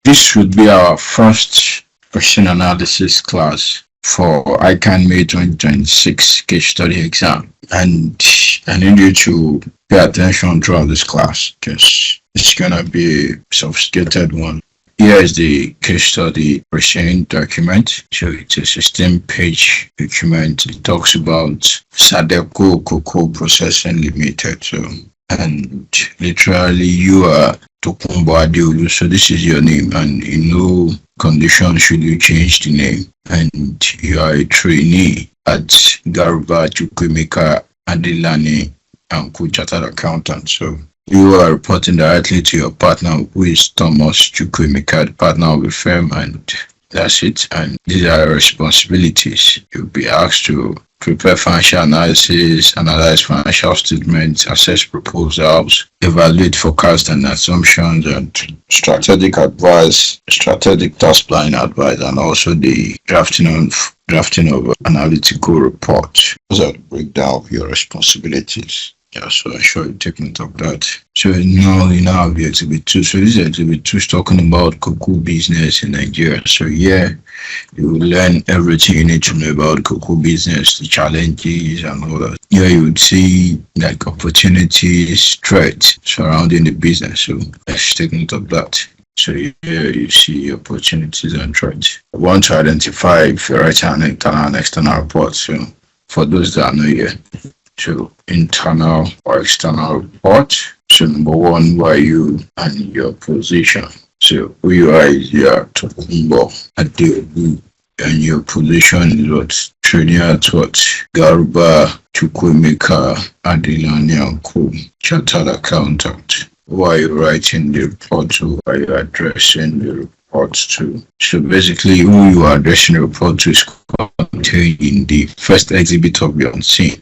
This would be our first question analysis class for ICAN May 2026 case study exam. And I need you to pay attention throughout this class because it's going to be a sophisticated one. Here is the case study Preseen document. So it's a 16-page document. It talks about Sadeco Cocoa Processing Limited. So, and literally you are Tokumbo Adeolu. So this is your name, and in no condition should you change the name. And you are a trainee at Garuba Chukwemeka Adelani and Chartered Accountant. So you are reporting directly to your partner, who is Thomas Chukwemeka, the partner of the firm, and that's it. And these are your responsibilities. You'll be asked to prepare financial analysis, analyze financial statements, assess proposals, evaluate forecasts and assumptions, and strategic advice, strategic task planning advice, and also the drafting of analytical report. Those are the breakdown of your responsibilities. Yeah, so I'm sure you take note of that. So now you now have the exhibit 2. So this exhibit 2 is talking about cocoa business in Nigeria. So yeah, you will learn everything you need to know about cocoa business, the challenges and all that. Here you would see like opportunities, threats surrounding the business. So let's take note of that. So here you see opportunities and threats. I want to identify if you're writing an internal and external report. So for those that are not here. So internal or external report. So number one, why you and your position. So who you are is your Tokumbo Adeolu, and your position is what? Trainee at what? Garuba Chukwemeka Adelani and Co. Chartered Accountant. Why are you writing the report to? Why are you addressing the report to? So basically, who you are addressing the report to is contained in the first exhibit of the unseen.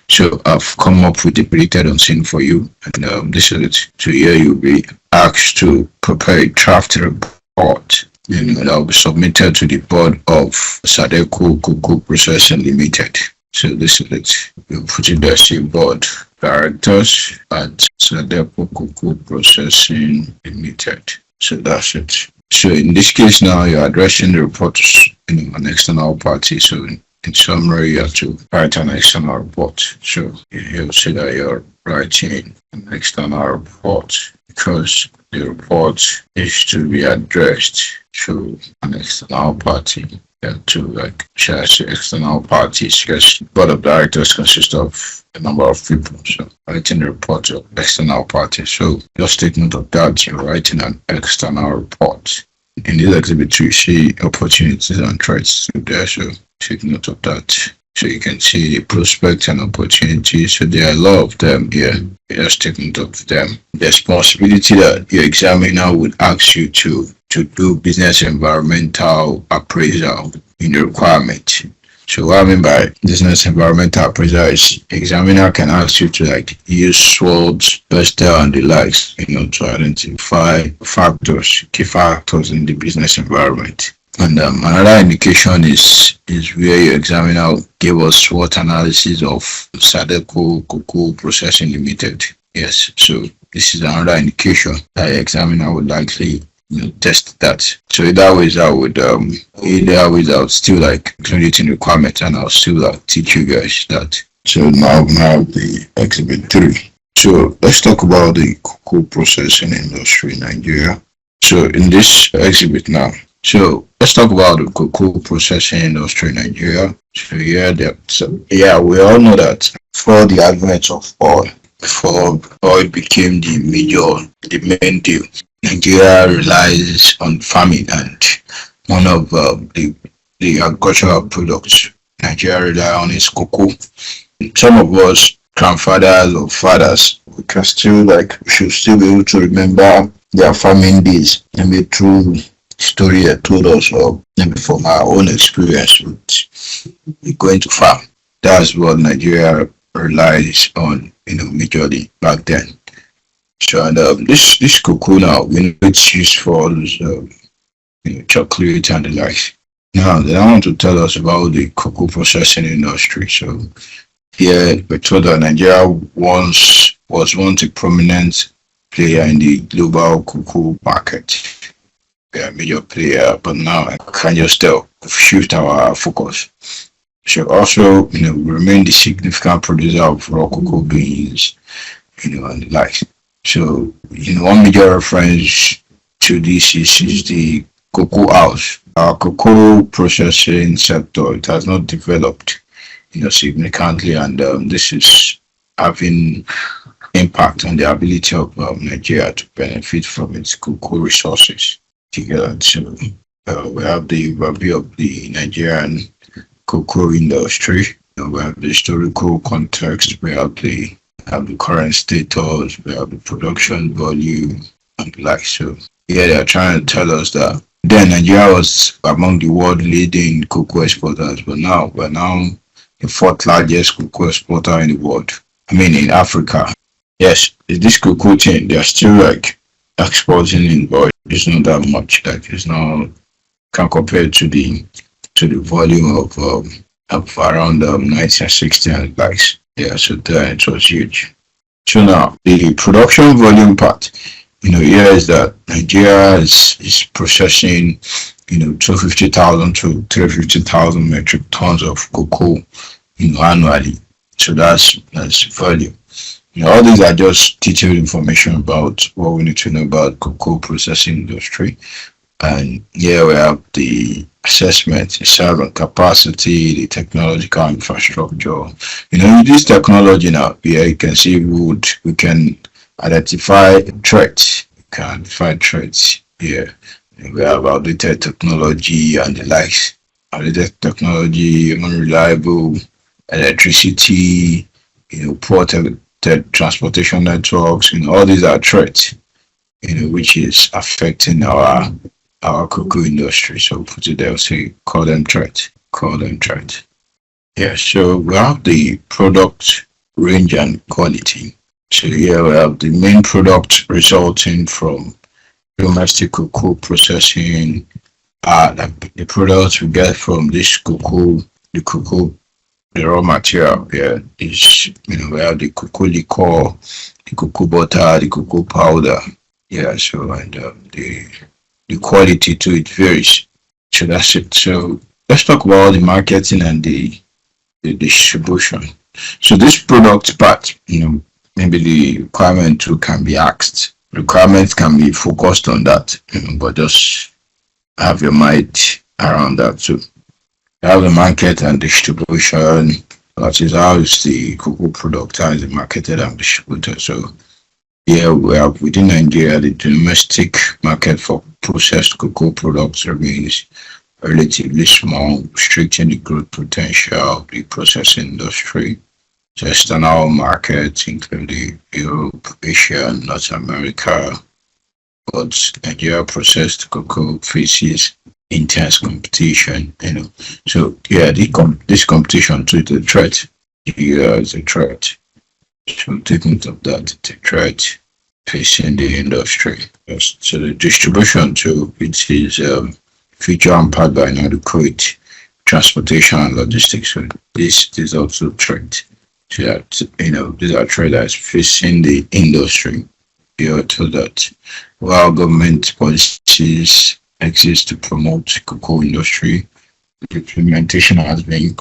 So I've come up with a predicted unseen for you, and this is it. So here you'll be asked to prepare a draft report, that will be submitted to the board of Sadeco Cocoa Processing Limited. So this is it. You put it there, see board directors at Sadeco Cocoa Processing Limited. So that's it. So in this case now, you're addressing the report to an external party. So in summary, you have to write an external report. So you'll see that you're writing an external report because the report is to be addressed to an external party. To share external parties, because board of directors consist of a number of people. So writing the report to external parties. So just take note of that. You're writing an external report. In this exhibit, you see opportunities and threats there. So take note of that. So you can see the prospects and opportunities. So there are a lot of them here. Just take note of them. The responsibility that your examiner would ask you to do business environmental appraisal in the requirement. So what I mean by business environmental appraisal is examiner can ask you to use SWOT, PESTEL and the likes, to identify key factors in the business environment. And another indication is where your examiner gave us SWOT analysis of Sadeco Cocoa Processing Limited. Yes, so this is another indication that your examiner would likely test that. So either ways I would still include it in requirement, and I'll still teach you guys that. So now the exhibit 3. So let's talk about the cocoa processing industry in Nigeria. So in this exhibit now, so let's talk about the cocoa processing industry in Nigeria. So we all know that before the advent of oil, before oil became the main deal, Nigeria relies on farming, and one of the agricultural products Nigeria relies on is cocoa. Some of us, grandfathers or fathers, we should still be able to remember their farming days, maybe through story they told us, or maybe from our own experience with going to farm. That's what Nigeria relies on, majorly back then. So and this cocoa now, we know it's used for all those chocolate and the likes. Now they want to tell us about the cocoa processing industry. So here we're told that Nigeria was once a prominent player in the global cocoa market. Yeah, major player, but now I can just tell shift our focus. So also, we remain the significant producer of raw cocoa beans, and the likes. So, one major reference to this is the cocoa house. Our cocoa processing sector, it has not developed, significantly, and this is having impact on the ability of Nigeria to benefit from its cocoa resources. Together, so we have the overview of the Nigerian cocoa industry. We have the historical context. We have the current status. We have the production volume and the like. So yeah, they are trying to tell us that then Nigeria was among the world leading cocoa exporters, but now we're now the fourth largest cocoa exporter in the world. I mean, in Africa. Yes, this cocoa chain, they are still like exporting in, but it's not that much. Like it's not can compare to the volume of around 1960 and likes. Yeah, so then it was huge. So now the production volume part, here is that Nigeria is processing, 250,000 to 350,000 metric tons of cocoa, annually. So that's volume. All these are just detailed information about what we need to know about cocoa processing industry. And here we have the assessment, the server capacity, the technological infrastructure. This technology now, here you can see we can identify threats. We can identify threats here. We have outdated technology and the likes. Outdated technology, unreliable electricity, poor transportation networks, all these are threats, which is affecting our cocoa industry. So put it there, say call them threats. Yeah, so we have the product range and quality. So here we have the main product resulting from domestic cocoa processing, like the products we get from this cocoa, the raw material here is, we have the cocoa liquor, the cocoa butter, the cocoa powder. Yeah, so and the quality to it varies. So that's it. So let's talk about the marketing and the distribution. So this product part, maybe the requirement too can be asked. Requirements can be focused on that, but just have your mind around that too. Have the market and distribution. That is how is the cocoa product, how is it marketed and distributed. So yeah, we have within Nigeria the domestic market for processed cocoa products remains relatively small, restricting the growth potential of the processing industry. The external markets, including Europe, Asia, and North America, but Nigeria processed cocoa faces intense competition. So yeah, this competition to the threat. Yeah, it's a threat. So take note of that. It's a threat facing the industry. Yes. So the distribution too, it is feature hampered by inadequate transportation and logistics. So this is also a threat. So that these are threats that's facing the industry. Yeah, to that while government policies exist to promote cocoa industry, the implementation has been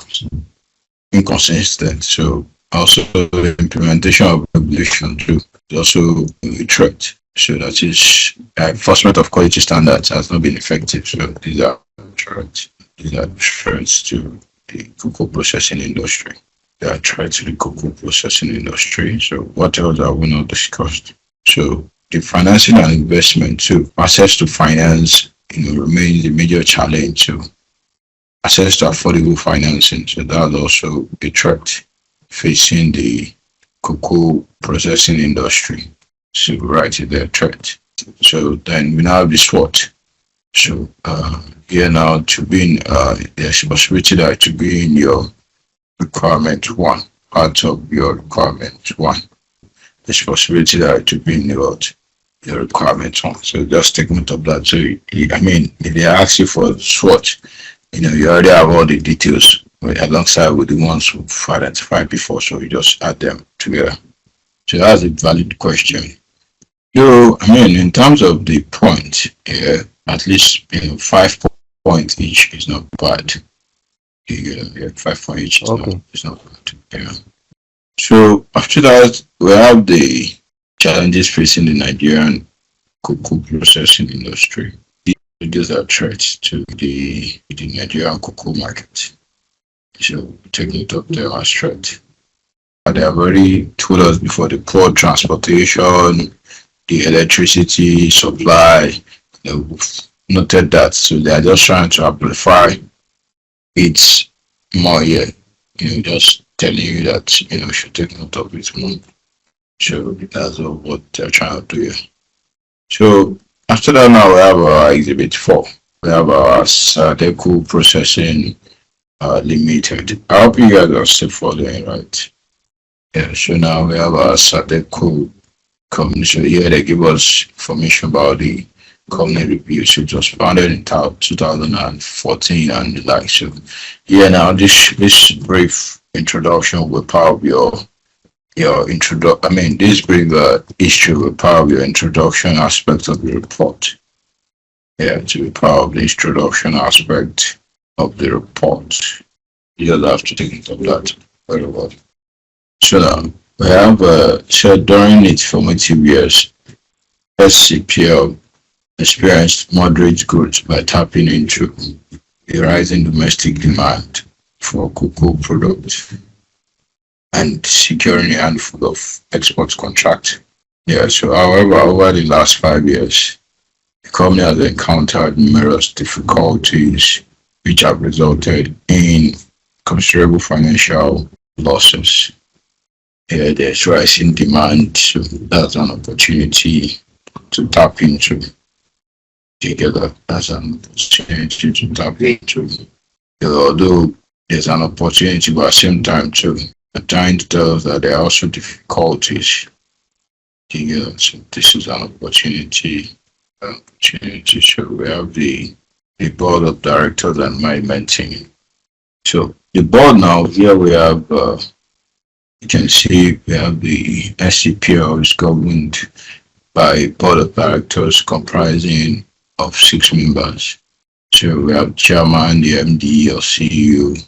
inconsistent. So also the implementation of regulation too is also a threat. So that is enforcement of quality standards has not been effective. So these are threats. These are threats to the cocoa processing industry. They are threats to the cocoa processing industry. So what else have we not discussed? So the financing and investment too. Access to finance, remains a major challenge. So access to affordable financing. So that's also a threat facing the cocoa processing industry. So right in their threat. So then we now have the SWOT. So here now to be in there's a possibility that to be in your requirement one, part of your requirement one. There's a possibility that to be in your requirement one. So just take note of that. So if they ask you for SWOT, you already have all the details alongside with the ones we've identified before. So you just add them together. So that's a valid question. So in terms of the point here, At least 5 points each is not bad. Yeah, 5 points each Okay. is not bad. Yeah. So after that, we have the challenges facing the Nigerian cocoa processing industry. These are threats to the Nigerian cocoa market. So taking it up there as threat. They have already told us before the poor transportation, the electricity supply, we've noted that. So they are just trying to amplify it more here. Just telling you that you should take note of it more. So that's what they're trying to do here. So after that, now we have our exhibit 4. We have our Sadeco processing limited. I hope you guys are still following, right? Yeah. So now we have our Sadeco company. So here they give us information about the company review. So it was founded in 2014 and the like. So yeah, now this brief introduction will power your intro. I mean, this brief history will power your introduction aspect of the report. Yeah, to be part of the introduction aspect of the report. You just have to take note of that very well. So now we have so during its formative years, SCPL experienced moderate growth by tapping into a rising domestic demand for cocoa products and securing a handful of export contracts. Yeah, so however, over the last 5 years, the company has encountered numerous difficulties which have resulted in considerable financial losses. Yeah, there's rising demand, so that's an opportunity to tap into together. That's an opportunity to tap into. Although there's an opportunity, but at the same time too, at times tells that there are also difficulties. Together. So this is an opportunity. So we have the board of directors and management team. So the board now here we have you can see we have the SCPL is governed by a board of directors comprising of 6 members. So we have chairman, the MD or CEO,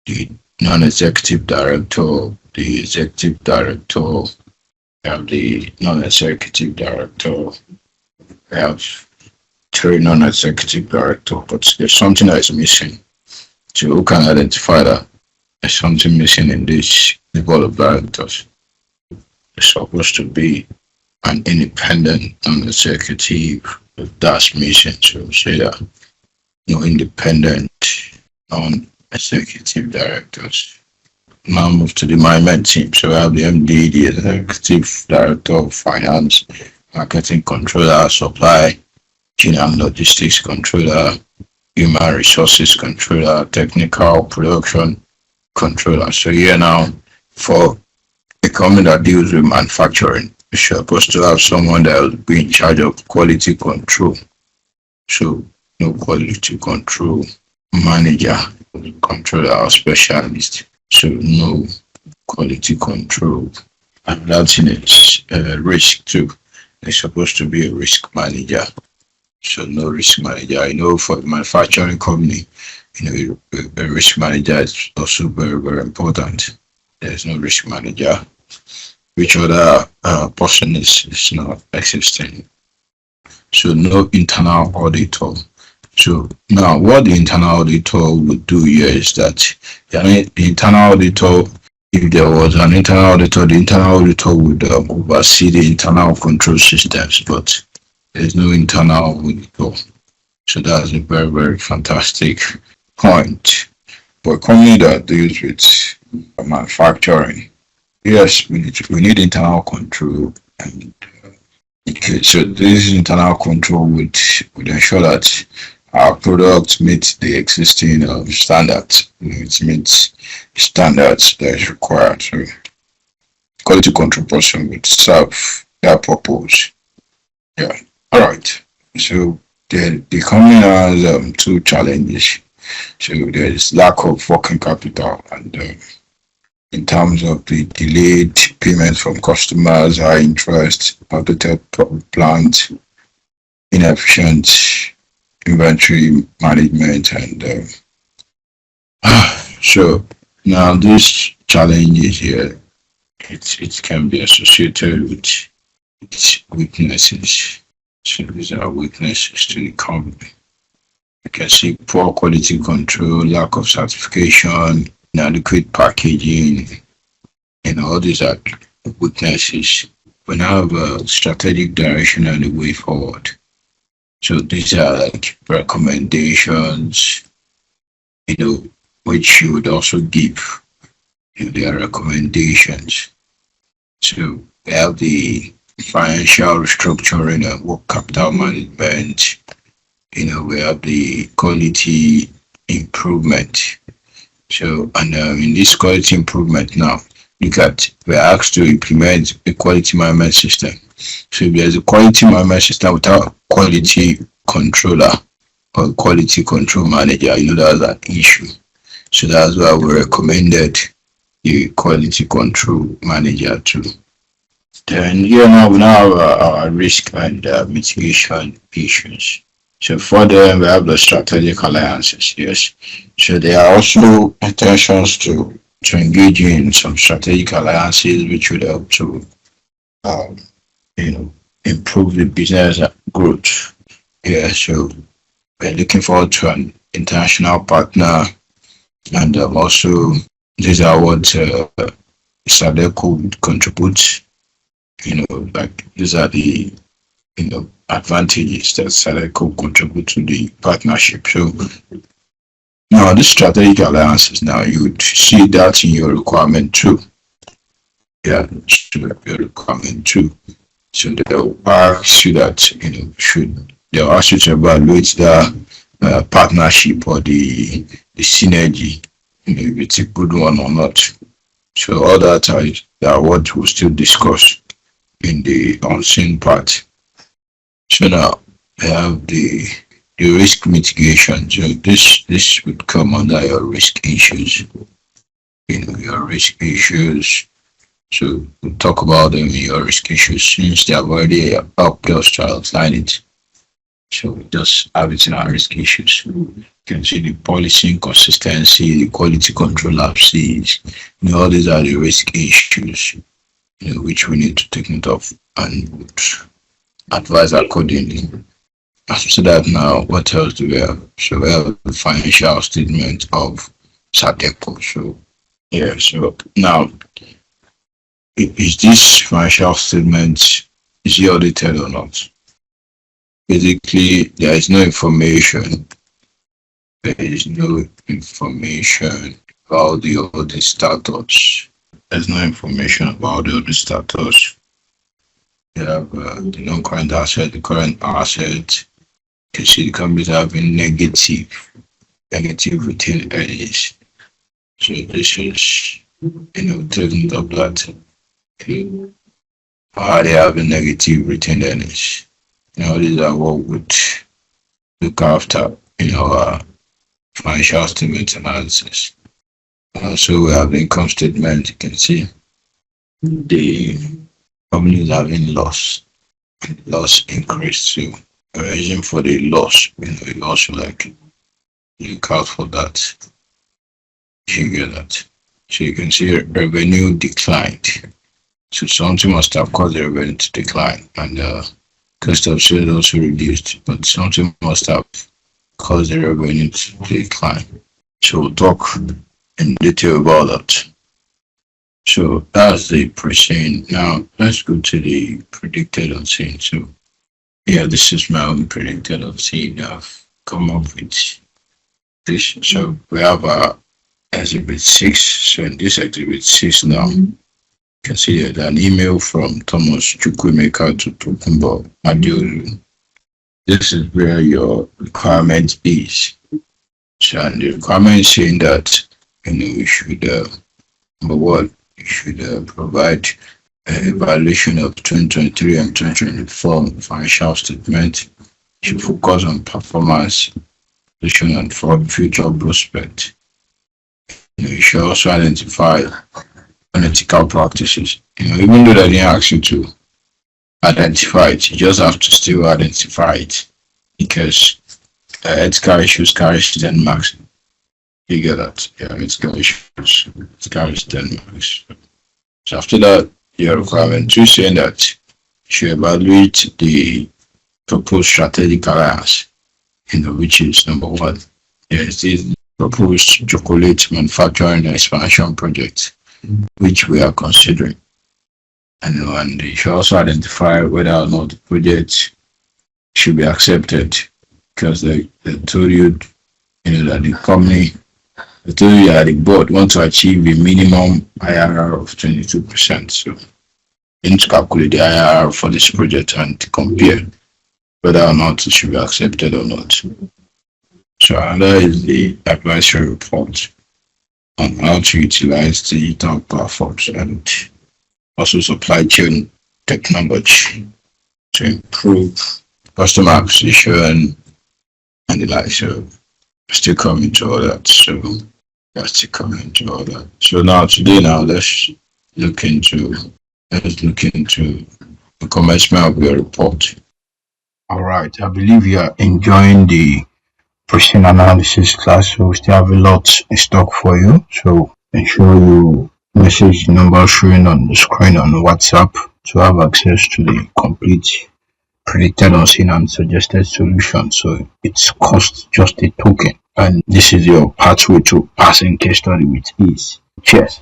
the non-executive director, the executive director, we have the non-executive director, we have 3 non-executive director, but there's something that is missing. So who can identify that there's something missing in this the board of directors? It's supposed to be an independent non-executive. That's missing. So say that no independent non-executive directors. Now move to the management team. So we have the MD, the executive director of finance, marketing controller, supply chain and logistics controller, human resources controller, technical production controller. So here now, for a company that deals with manufacturing, you're supposed to have someone that will be in charge of quality control. So no quality control manager, controller or specialist. So no quality control. And that's in its risk too. There's supposed to be a risk manager. So no risk manager. I know for a manufacturing company, a risk manager is also very, very important. There's no risk manager. Which other person is not existing. So no internal auditor. So now what the internal auditor would do here is that the internal auditor, if there was an internal auditor, the internal auditor would oversee the internal control systems, but there's no internal auditor. So that's a very, very fantastic point. For a company that deals with manufacturing, yes, we need internal control. And okay, so this internal control would ensure that our product meets the existing standards. It meets standards that is required. So quality control person would serve that purpose. Yeah. All right. So the company has 2 challenges. So there is lack of working capital, and in terms of the delayed payments from customers, high interest, outdated plant, inefficient inventory management, and so now this challenges here, it can be associated with its weaknesses. So these are weaknesses to the company. You can see poor quality control, lack of certification, inadequate packaging, and all these are weaknesses. We now have a strategic direction and a way forward. So these are like recommendations, which you would also give. Their recommendations. So we have the financial restructuring and work capital management. We have the quality improvement. So, and in this quality improvement now, we're asked to implement a quality management system. So if there's a quality management system without a quality controller or quality control manager, that's an issue. So that's why we recommended the quality control manager too. Then here now we now have our risk and mitigation issues. So for them we have the strategic alliances. Yes. So there are also intentions to engage in some strategic alliances which would help to um, improve the business growth. Yeah. So we're looking forward to an international partner, and also these are what Sadeco would contribute. Like these are the advantages that Sadeco contribute to the partnership. So now the strategic alliances, now you would see that in your requirement too. Yeah, your requirement too. So they'll ask you that they'll ask you to evaluate the partnership or the synergy, if it's a good one or not. So all that are what we'll still discuss in the unseen part. So now I have the risk mitigation. So this would come under your risk issues. Your risk issues. So we'll talk about them in your risk issues since they have already helped us to outline it. So we just have it in our risk issues. You can see the policy inconsistency, the quality control lapses. All these are the risk issues, which we need to take note of and advise accordingly. So that now, what else do we have? So we have the financial statement of Sadeco. So yeah, so now is this financial statement, is it audited or not? Basically, there is no information. There is no information about the audit status. There's no information about the audit status. You have the non-current asset, the current asset. You can see the companies having negative retained earnings. So this is, taking up that. Are they having negative retained earnings? These are what would look after in our financial statement analysis. So we have the income statement. You can see the company is having loss increased. So reason for the loss, you also like look out for that. You get that. So you can see revenue declined. So something must have caused the revenue to decline, and cost of sales also reduced, but something must have caused the revenue to decline. So we'll talk in detail about that. So that's the Preseen. Now let's go to the predicted unseen. So yeah, this is my own predicted unseen. I've come up with this. So we have exhibit 6. So in this exhibit 6 now, you can see there's an email from Thomas Chukwemeka to Tokumbo Adeolu. This is where your requirement is. So and the requirement is saying that we should number one, you should provide evaluation of 2023 and 2024 financial statement. You should focus on performance, vision, and for future prospect. You should also identify unethical practices. Even though they didn't ask you to identify it, you just have to still identify it, because ethical issues carries 10 marks. You get that? Yeah, ethical issues it carries 10 marks. So after that, your requirement two saying that you evaluate the proposed strategic alliance, which is number one. Yes, this proposed chocolate manufacturing expansion project, which we are considering. And you should also identify whether or not the project should be accepted because they told you, that the company, they told you that the board want to achieve a minimum IRR of 22%. So you need to calculate the IRR for this project and compare whether or not it should be accepted or not. So another is the advisory report on how to utilize digital platforms and also supply chain technology to improve customer acquisition and the like. So still coming to all that. So that's still coming to all that. So now let's look into the commencement of your report. All right. I believe you are enjoying the Preseen analysis class. So we still have a lot in stock for you. So ensure you message the number showing on the screen on WhatsApp to have access to the complete predicted unseen and suggested solution. So it's cost just a token. And this is your pathway to passing case study with ease. Cheers.